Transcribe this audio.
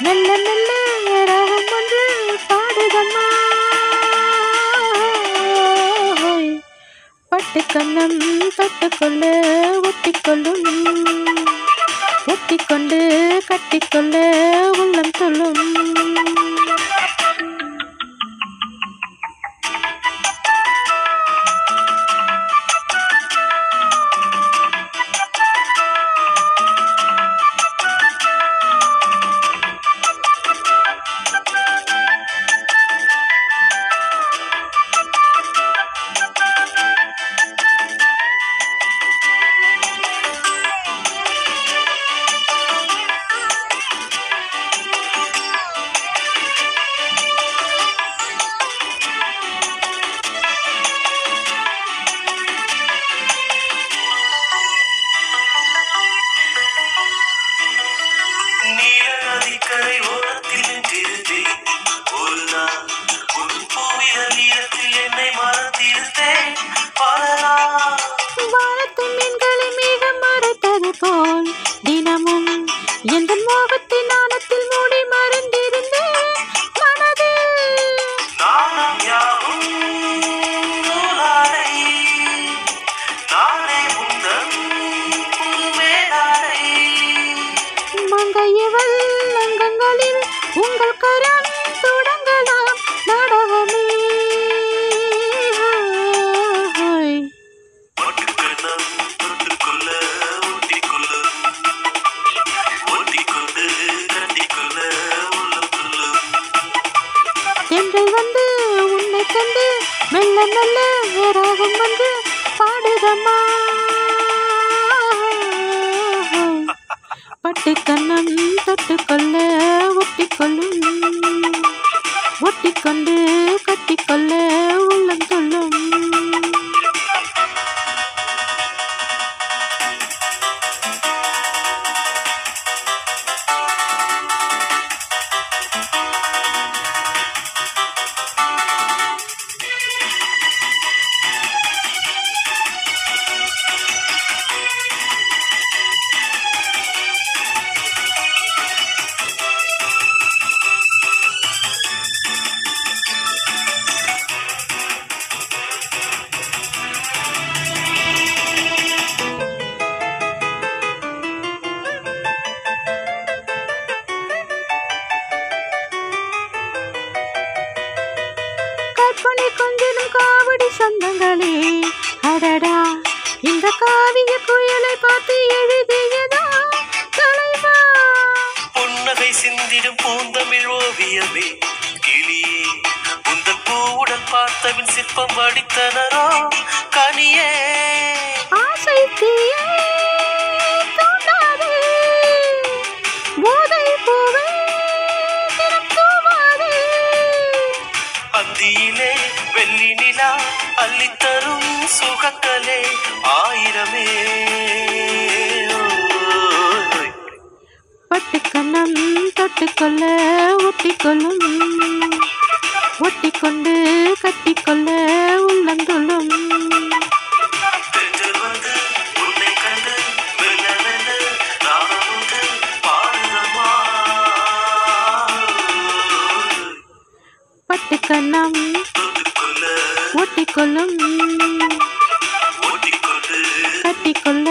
நல்ல நல்ல ராகம் ஒன்று பாடுதம்மா. பட்டு கண்ணம் தொட்டுக்கொள்ள ஒட்டிக்கொள்ளும், ஒட்டிக்கொண்டு கட்டிக்கொள்ள உள்ளம் சொல்லும். கரை ஓரத்தில் நின்றிருந்தேன் ஒரு நாள், உன் பூவிதழ் ஈரத்தில் என்னை மறந்திருந்தேன் பல நாள். வானத்தின் மீன்களை மேகம் மறைத்தது போல் தினமும் எந்த மோகத்தின் நாணத்தில் மூடி மறைந்திருந்தேன் மனதில். நாணம் யாவும் நூலாடை, நானே உந்தன் மேலாடை. மங்கையவள் அங்கங்களில் உங்கள் கரம் தொடங்கலாம் நாடகமே. ஒட்டுக்கண்ணம் தொட்டுக்கொள்ள ஒட்டிக்கொள்ளும், ஒட்டிக்கொண்டு கட்டிக்கொள்ள உள்ளம் சொல்லும். தென்றல் வந்து உன்னை கண்டு மெல்ல மெல்ல ராகம் வந்து பாடுதம்மா. பட்டு கண்ணம் தொட்டுக்கொள்ள ஒட்டிக்கொள்ளும், ஒட்டிக்கொண்டு கட்டிக்கொள்ள உள்ளம் சொல்லும். கற்பனை கொஞ்சிடும் காவடி சொந்தங்களே, அடடா இந்த காவிய குயலை பார்த்து எழுதியதா தலைவா. புன்னகை சிந்திடும் பூந்தமிழ் ஓவியமே கிளியே, உந்தன் பூவுடன் பார்த்தவின் சிற்பம் வடித்தனரோ கனியே. ஆசை தீயே தூண்டாதே, போதை பூவே தினம் தூவாதே. அந்தியிலே வெள்ளி நிலா அள்ளித்தரும் சுகக்கலே ஆயிரமே. பட்டு கண்ணம் தொட்டுக்கொள்ள ஒட்டிக்கொள்ளும், ஒட்டிக்கொண்டு கட்டிக்கொள்ள உள்ளம் சொல்லும். தென்றல் வந்து உன்னை கண்டு மெல்ல மெல்ல நானும் வந்து பாடுதம்மா. பட்டு கண்ணம் தொட்டுக்கொள்ள ஒட்டிக்கொள்ளும், ஒட்டிக்கொண்டு கட்டிக்கொள்ள